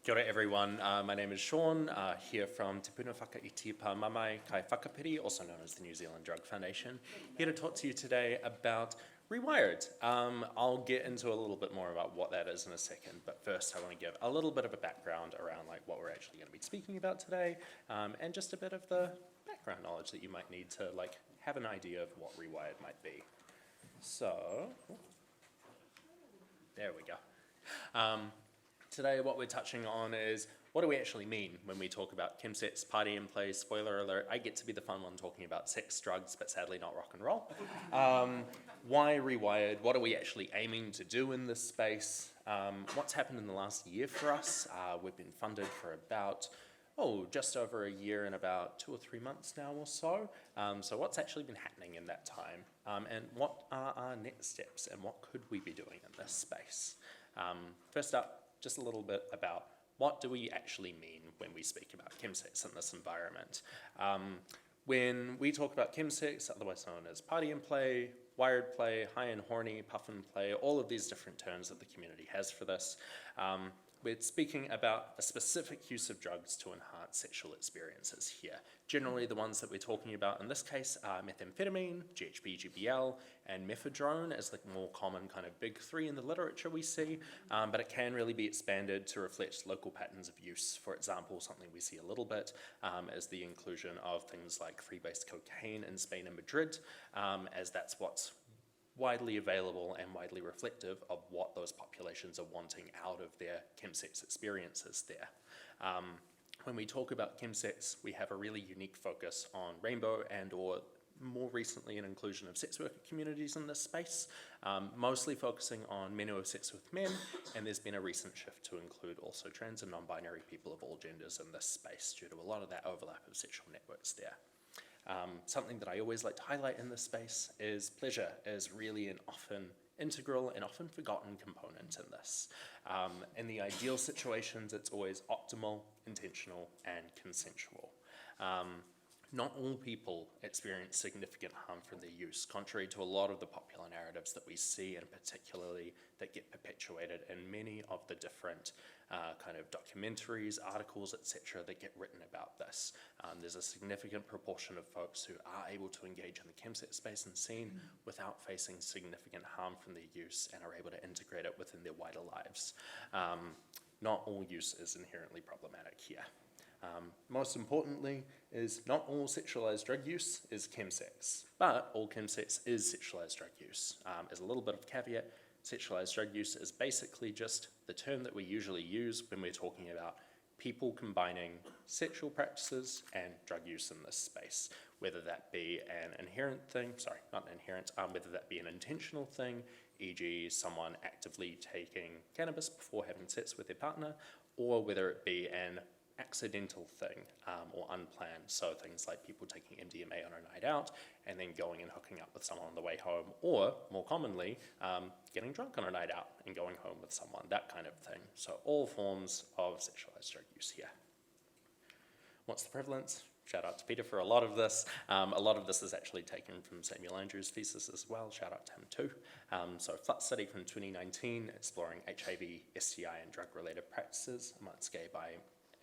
Kia ora everyone, my name is Shaun, here from Te Puna Whakaiti Pa Mamai Kai Whakapiri, also known as the New Zealand Drug Foundation, here to talk to you today about Rewired. I'll get into a little bit more about what that is in a second, but first I want to give a little bit of a background around what we're actually going to be speaking about today, and just a bit of the background knowledge that you might need to have an idea of what Rewired might be. So, there we go. Today what we're touching on is what do we actually mean when we talk about chemsex, party and play. Spoiler alert, I get to be the fun one talking about sex, drugs, but sadly not rock and roll. Why Rewired? What are we actually aiming to do in this space? What's happened in the last year for us? We've been funded for about, just over a year and about 2 or 3 months now or so. So what's actually been happening in that time? And what are our next steps and what could we be doing in this space? First up, just a little bit about what do we actually mean when we speak about chemsex in this environment. When we talk about chemsex, otherwise known as party and play, wired play, high and horny, puff and play, all of these different terms that the community has for this, we're speaking about a specific use of drugs to enhance sexual experiences here. Generally, the ones that we're talking about in this case are methamphetamine, GHB, GBL, and mephedrone as the more common kind of big three in the literature we see, but it can really be expanded to reflect local patterns of use. For example, something we see a little bit is the inclusion of things like freebase cocaine in Spain and Madrid, as that's what's widely available and widely reflective of what those populations are wanting out of their chemsex experiences there. When we talk about chemsex, we have a really unique focus on rainbow and/or more recently an inclusion of sex worker communities in this space, mostly focusing on men who have sex with men, and there's been a recent shift to include also trans and non-binary people of all genders in this space due to a lot of that overlap of sexual networks there. Something that I always like to highlight in this space is pleasure is really an often integral and often forgotten component in this. In the ideal situations, it's always optimal, intentional, and consensual. Not all people experience significant harm from their use, contrary to a lot of the popular narratives that we see, and particularly that get perpetuated in many of the different kind of documentaries, articles, etc. that get written about this. There's a significant proportion of folks who are able to engage in the chemsex space and scene without facing significant harm from their use and are able to integrate it within their wider lives. Not all use is inherently problematic here. Most importantly is not all sexualized drug use is chemsex, but all chemsex is sexualized drug use. As a little bit of caveat, sexualized drug use is basically just the term that we usually use when we're talking about people combining sexual practices and drug use in this space, whether that be an inherent thing, whether that be an intentional thing, e.g. someone actively taking cannabis before having sex with their partner, or whether it be an accidental thing or unplanned, so things like people taking MDMA on a night out and then going and hooking up with someone on the way home, or more commonly getting drunk on a night out and going home with someone, that kind of thing. So all forms of sexualized drug use here. What's the prevalence? Shout out to Peter for a lot of this. A lot of this is actually taken from Samuel Andrews' thesis as well. Shout out to him too. So FLUT study from 2019 exploring HIV, STI and drug-related practices amongst gay, bi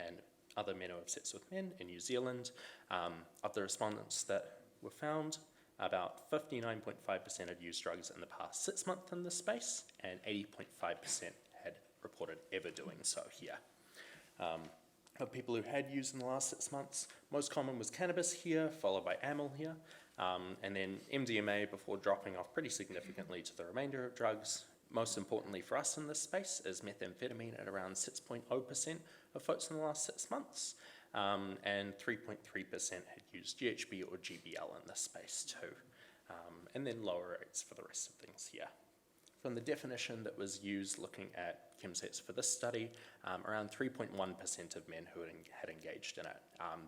and other men who have sex with men in New Zealand. Of the respondents that were found, about 59.5% had used drugs in the past 6 months in this space, and 80.5% had reported ever doing so here. Of people who had used in the last 6 months, most common was cannabis here, followed by amyl here, and then MDMA before dropping off pretty significantly to the remainder of drugs. Most importantly for us in this space is methamphetamine at around 6.0% of folks in the last 6 months, and 3.3% had used GHB or GBL in this space too, and then lower rates for the rest of things here. From the definition that was used looking at chemsex for this study, around 3.1% of men who had engaged in it.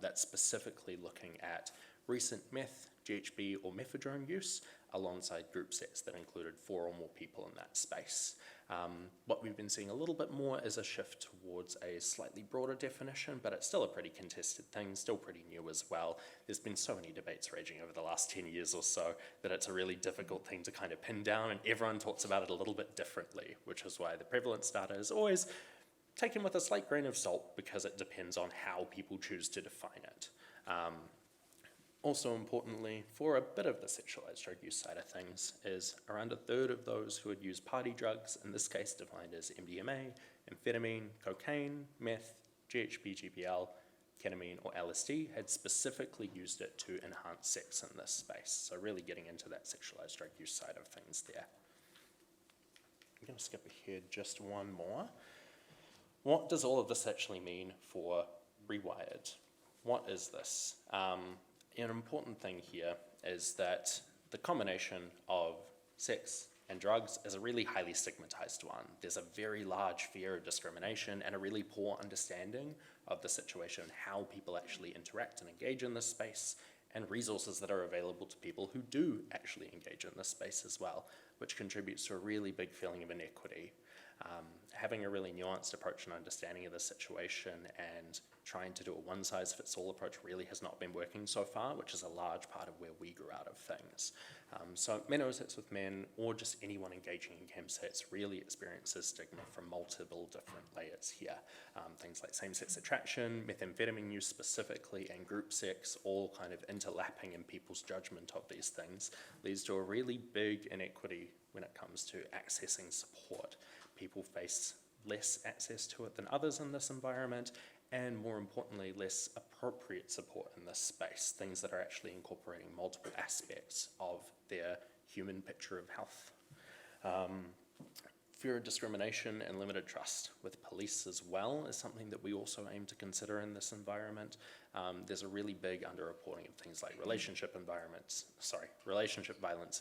That's specifically looking at recent meth, GHB or mephedrone use alongside group sets that included 4 or more people in that space. What we've been seeing a little bit more is a shift towards a slightly broader definition, but it's still a pretty contested thing, still pretty new as well. There's been so many debates raging over the last 10 years or so that it's a really difficult thing to kind of pin down, and everyone talks about it a little bit differently, which is why the prevalence data is always taken with a slight grain of salt because it depends on how people choose to define it. Also importantly, for a bit of the sexualized drug use side of things, is around a third of those who had used party drugs, in this case defined as MDMA, amphetamine, cocaine, meth, GHB, GBL, ketamine, or LSD, had specifically used it to enhance sex in this space. So really getting into that sexualized drug use side of things there. I'm going to skip ahead just one more. What does all of this actually mean for Rewired? What is this? An important thing here is that the combination of sex and drugs is a really highly stigmatized one. There's a very large fear of discrimination and a really poor understanding of the situation, how people actually interact and engage in this space, and resources that are available to people who do actually engage in this space as well, which contributes to a really big feeling of inequity. Having a really nuanced approach and understanding of the situation and trying to do a one-size-fits-all approach really has not been working so far, which is a large part of where we grew out of things. So men who sex with men, or just anyone engaging in chemsex, really experiences stigma from multiple different layers here. Things like same-sex attraction, methamphetamine use specifically, and group sex, all kind of interlapping in people's judgment of these things, leads to a really big inequity when it comes to accessing support. People face less access to it than others in this environment, and more importantly, less appropriate support in this space, things that are actually incorporating multiple aspects of their human picture of health. Fear of discrimination and limited trust with police as well is something that we also aim to consider in this environment. There's a really big underreporting of things like relationship violence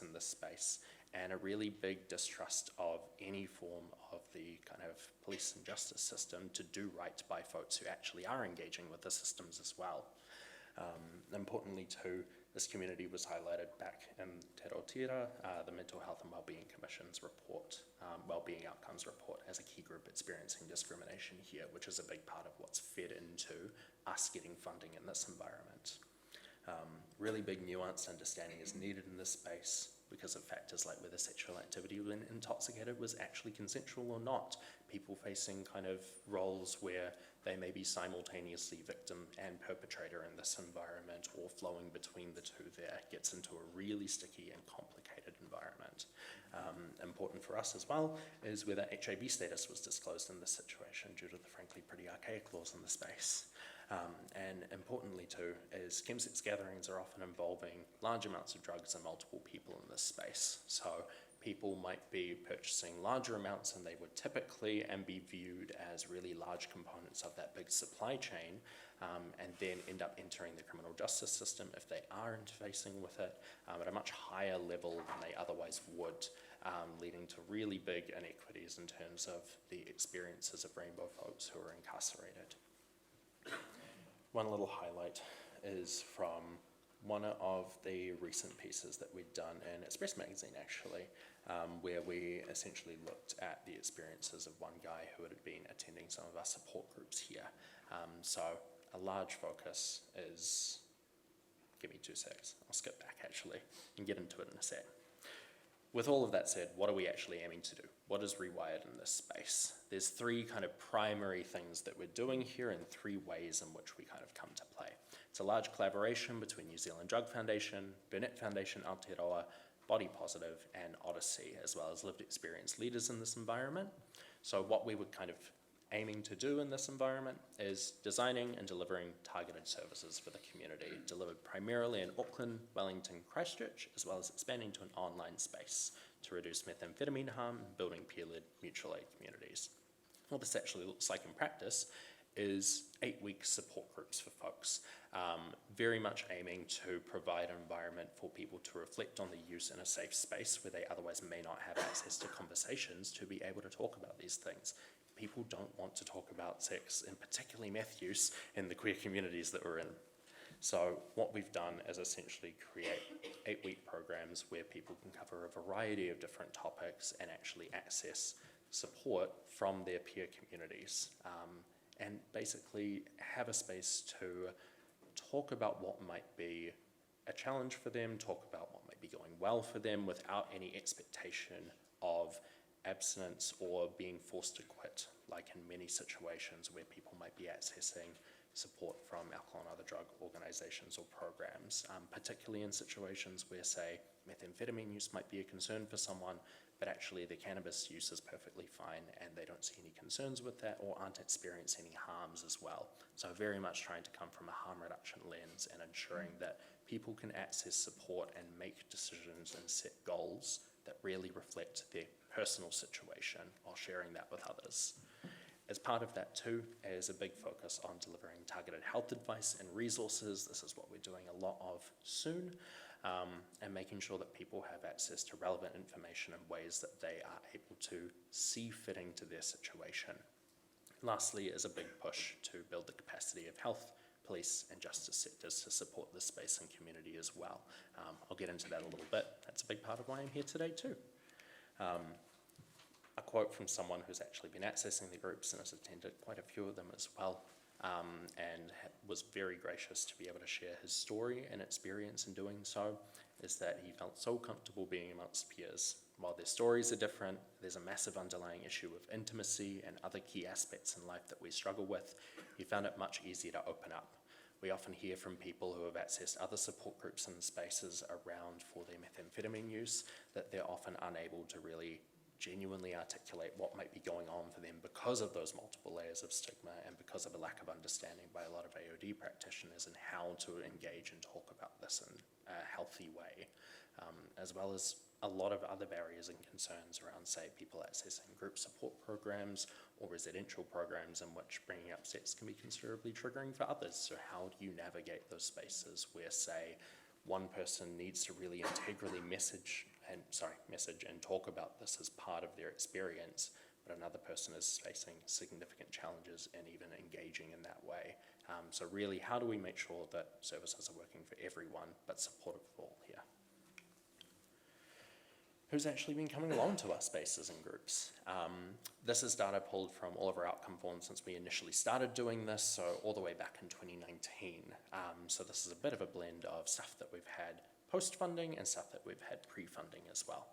in this space, and a really big distrust of any form of the kind of police and justice system to do right by folks who actually are engaging with the systems as well. Importantly too, this community was highlighted back in Te Rotira, the Mental Health and Wellbeing Commission's report, Wellbeing Outcomes report, as a key group experiencing discrimination here, which is a big part of what's fed into us getting funding in this environment. Really big nuanced understanding is needed in this space because of factors like whether sexual activity when intoxicated was actually consensual or not. People facing kind of roles where they may be simultaneously victim and perpetrator in this environment, or flowing between the two there, gets into a really sticky and complicated environment. Important for us as well is whether HIV status was disclosed in this situation due to the frankly pretty archaic laws in the space. And importantly too, is chemsex gatherings are often involving large amounts of drugs and multiple people in this space. So people might be purchasing larger amounts than they would typically and be viewed as really large components of that big supply chain, and then end up entering the criminal justice system if they are interfacing with it at a much higher level than they otherwise would, leading to really big inequities in terms of the experiences of rainbow folks who are incarcerated. One little highlight is from one of the recent pieces that we'd done in Express magazine actually, where we essentially looked at the experiences of one guy who had been attending some of our support groups here. So a large focus is, give me 2 secs, I'll skip back actually and get into it in a sec. With all of that said, what are we actually aiming to do? What is Rewired in this space? There's 3 kind of primary things that we're doing here and 3 ways in which we kind of come to play. It's a large collaboration between New Zealand Drug Foundation, Burnett Foundation Aotearoa, Body Positive, and Odyssey, as well as lived experience leaders in this environment. So what we were kind of aiming to do in this environment is designing and delivering targeted services for the community, delivered primarily in Auckland, Wellington, Christchurch, as well as expanding to an online space to reduce methamphetamine harm and building peer-led mutual aid communities. What this actually looks like in practice is 8-week support groups for folks, very much aiming to provide an environment for people to reflect on the use in a safe space where they otherwise may not have access to conversations to be able to talk about these things. People don't want to talk about sex, and particularly meth use, in the queer communities that we're in. So what we've done is essentially create 8-week programs where people can cover a variety of different topics and actually access support from their peer communities, and basically have a space to talk about what might be a challenge for them, talk about what might be going well for them without any expectation of abstinence or being forced to quit, like in many situations where people might be accessing support from alcohol and other drug organizations or programs, particularly in situations where, say, methamphetamine use might be a concern for someone, but actually the cannabis use is perfectly fine and they don't see any concerns with that or aren't experiencing any harms as well. So very much trying to come from a harm reduction lens and ensuring that people can access support and make decisions and set goals that really reflect their personal situation while sharing that with others. As part of that too is a big focus on delivering targeted health advice and resources. This is what we're doing a lot of soon, and making sure that people have access to relevant information in ways that they are able to see fitting to their situation. Lastly is a big push to build the capacity of health, police and justice sectors to support this space and community as well. I'll get into that a little bit. That's a big part of why I'm here today too. A quote from someone who's actually been accessing the groups and has attended quite a few of them as well, and was very gracious to be able to share his story and experience in doing so, is that he felt so comfortable being amongst peers. While their stories are different, there's a massive underlying issue of intimacy and other key aspects in life that we struggle with. He found it much easier to open up. We often hear from people who have accessed other support groups and spaces around for their methamphetamine use that they're often unable to really genuinely articulate what might be going on for them because of those multiple layers of stigma and because of a lack of understanding by a lot of AOD practitioners in how to engage and talk about this in a healthy way, as well as a lot of other barriers and concerns around, say, people accessing group support programs or residential programs in which bringing up sex can be considerably triggering for others. So how do you navigate those spaces where, say, one person needs to really integrally message and talk about this as part of their experience, but another person is facing significant challenges in even engaging in that way. So really, how do we make sure that services are working for everyone, but supportive for all here? Who's actually been coming along to our spaces and groups? This is data pulled from all of our outcome forms since we initially started doing this, so all the way back in 2019. So this is a bit of a blend of stuff that we've had post-funding and stuff that we've had pre-funding as well.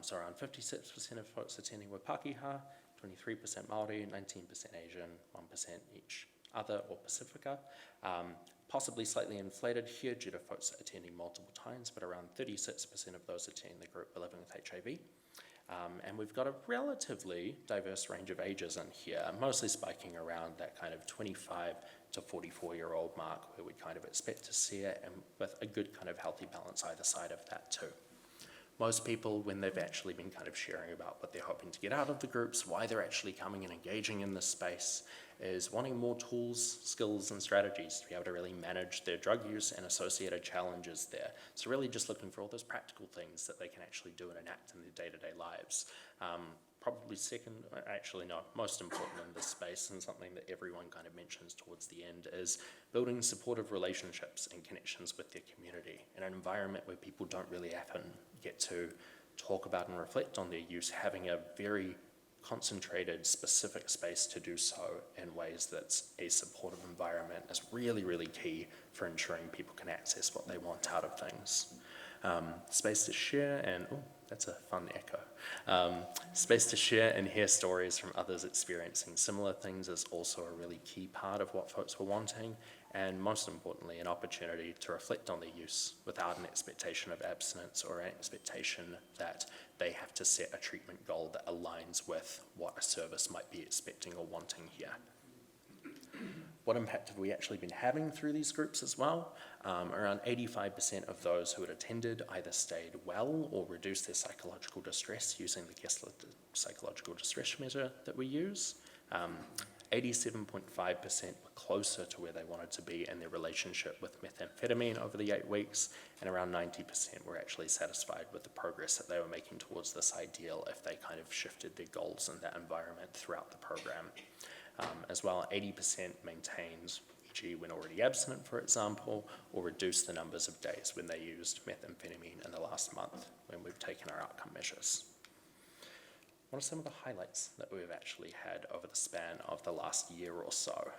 So around 56% of folks attending were Pākehā, 23% Māori, 19% Asian, 1% each other or Pacifica. Possibly slightly inflated here due to folks attending multiple times, but around 36% of those attending the group were living with HIV. And we've got a relatively diverse range of ages in here, mostly spiking around that kind of 25 to 44-year-old mark where we kind of expect to see it, and with a good kind of healthy balance either side of that too. Most people, when they've actually been kind of sharing about what they're hoping to get out of the groups, why they're actually coming and engaging in this space, is wanting more tools, skills, and strategies to be able to really manage their drug use and associated challenges there. So really just looking for all those practical things that they can actually do and enact in their day-to-day lives. Probably second, actually no, most important in this space, and something that everyone kind of mentions towards the end, is building supportive relationships and connections with their community in an environment where people don't really often get to talk about and reflect on their use. Having a very concentrated, specific space to do so in ways that's a supportive environment is really, really key for ensuring people can access what they want out of things. Space to share and, oh, that's a fun echo. Space to share and hear stories from others experiencing similar things is also a really key part of what folks were wanting, and most importantly, an opportunity to reflect on their use without an expectation of abstinence or an expectation that they have to set a treatment goal that aligns with what a service might be expecting or wanting here. What impact have we actually been having through these groups as well? Around 85% of those who had attended either stayed well or reduced their psychological distress using the Kessler psychological distress measure that we use. 87.5% were closer to where they wanted to be in their relationship with methamphetamine over the 8 weeks, and around 90% were actually satisfied with the progress that they were making towards this ideal if they kind of shifted their goals in that environment throughout the program. As well, 80% maintained, e.g. when already abstinent, for example, or reduced the numbers of days when they used methamphetamine in the last month when we've taken our outcome measures. What are some of the highlights that we've actually had over the span of the last year or so?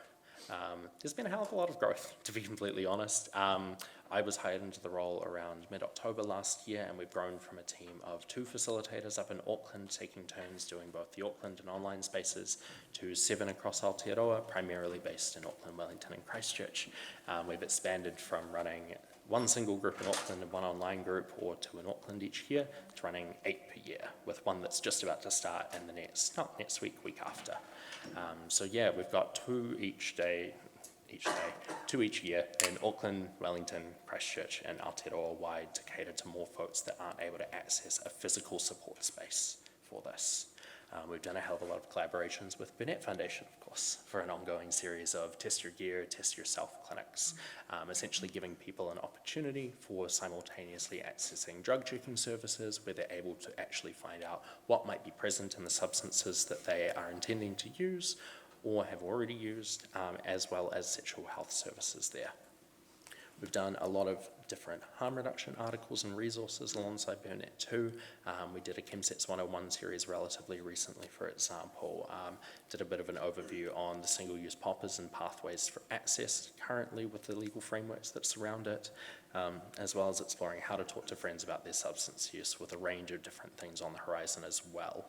There's been a hell of a lot of growth, to be completely honest. I was hired into the role around mid-October last year, and we've grown from a team of 2 facilitators up in Auckland, taking turns doing both the Auckland and online spaces, to 7 across Aotearoa, primarily based in Auckland, Wellington and Christchurch. We've expanded from running 1 single group in Auckland and 1 online group, or 2 in Auckland each year, to running 8 per year, with 1 that's just about to start in the not next week, week after. So yeah, we've got 2 each year in Auckland, Wellington, Christchurch and Aotearoa wide, to cater to more folks that aren't able to access a physical support space for this. We've done a hell of a lot of collaborations with Burnett Foundation, of course, for an ongoing series of test your gear, test yourself clinics, essentially giving people an opportunity for simultaneously accessing drug checking services where they're able to actually find out what might be present in the substances that they are intending to use or have already used, as well as sexual health services there. We've done a lot of different harm reduction articles and resources alongside Burnett too. We did a ChemSets 101 series relatively recently, for example. Did a bit of an overview on the single-use poppers and pathways for access currently with the legal frameworks that surround it, as well as exploring how to talk to friends about their substance use, with a range of different things on the horizon as well.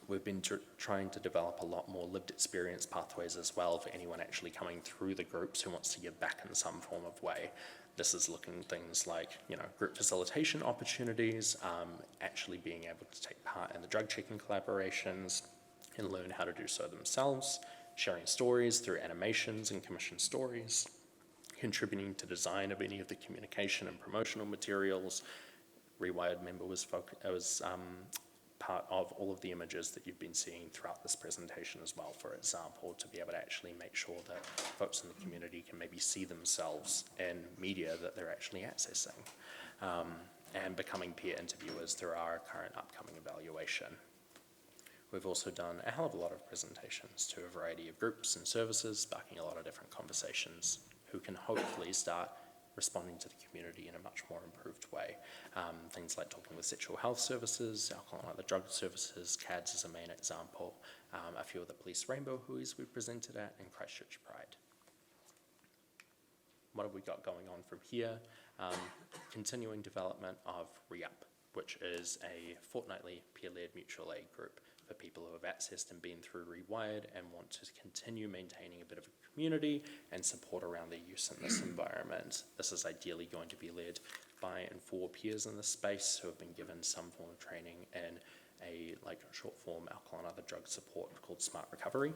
We've been trying to develop a lot more lived experience pathways as well for anyone actually coming through the groups who wants to give back in some form of way. This is looking at things like, group facilitation opportunities, actually being able to take part in the drug checking collaborations and learn how to do so themselves, sharing stories through animations and commissioned stories, contributing to design of any of the communication and promotional materials. Rewired member was part of all of the images that you've been seeing throughout this presentation as well, for example, to be able to actually make sure that folks in the community can maybe see themselves in media that they're actually accessing, and becoming peer interviewers through our current upcoming evaluation. We've also done a hell of a lot of presentations to a variety of groups and services, sparking a lot of different conversations who can hopefully start responding to the community in a much more improved way. Things like talking with sexual health services, alcohol and other drug services, CADS is a main example, a few of the police rainbow huis we presented at, and Christchurch Pride. What have we got going on from here? Continuing development of Re-Up, which is a fortnightly peer-led mutual aid group for people who have accessed and been through Rewired and want to continue maintaining a bit of a community and support around their use in this environment. This is ideally going to be led by and for peers in this space who have been given some form of training in a short form alcohol and other drug support called Smart Recovery.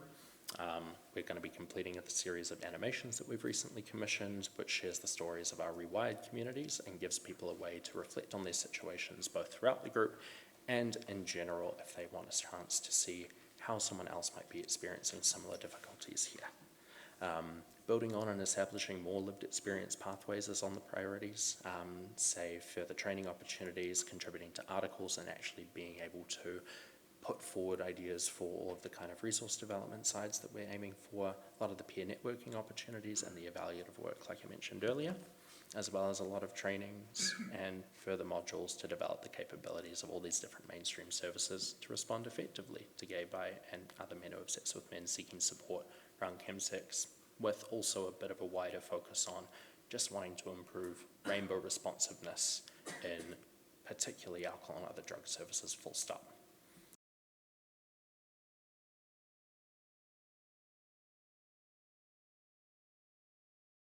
We're going to be completing a series of animations that we've recently commissioned, which shares the stories of our Rewired communities and gives people a way to reflect on their situations both throughout the group and in general if they want a chance to see how someone else might be experiencing similar difficulties here. Building on and establishing more lived experience pathways is on the priorities, say further training opportunities, contributing to articles, and actually being able to put forward ideas for all of the kind of resource development sides that we're aiming for, a lot of the peer networking opportunities and the evaluative work like I mentioned earlier, as well as a lot of trainings and further modules to develop the capabilities of all these different mainstream services to respond effectively to gay, bi, and other men who have sex with men seeking support around chemsex, with also a bit of a wider focus on just wanting to improve rainbow responsiveness in particularly alcohol and other drug services, full stop.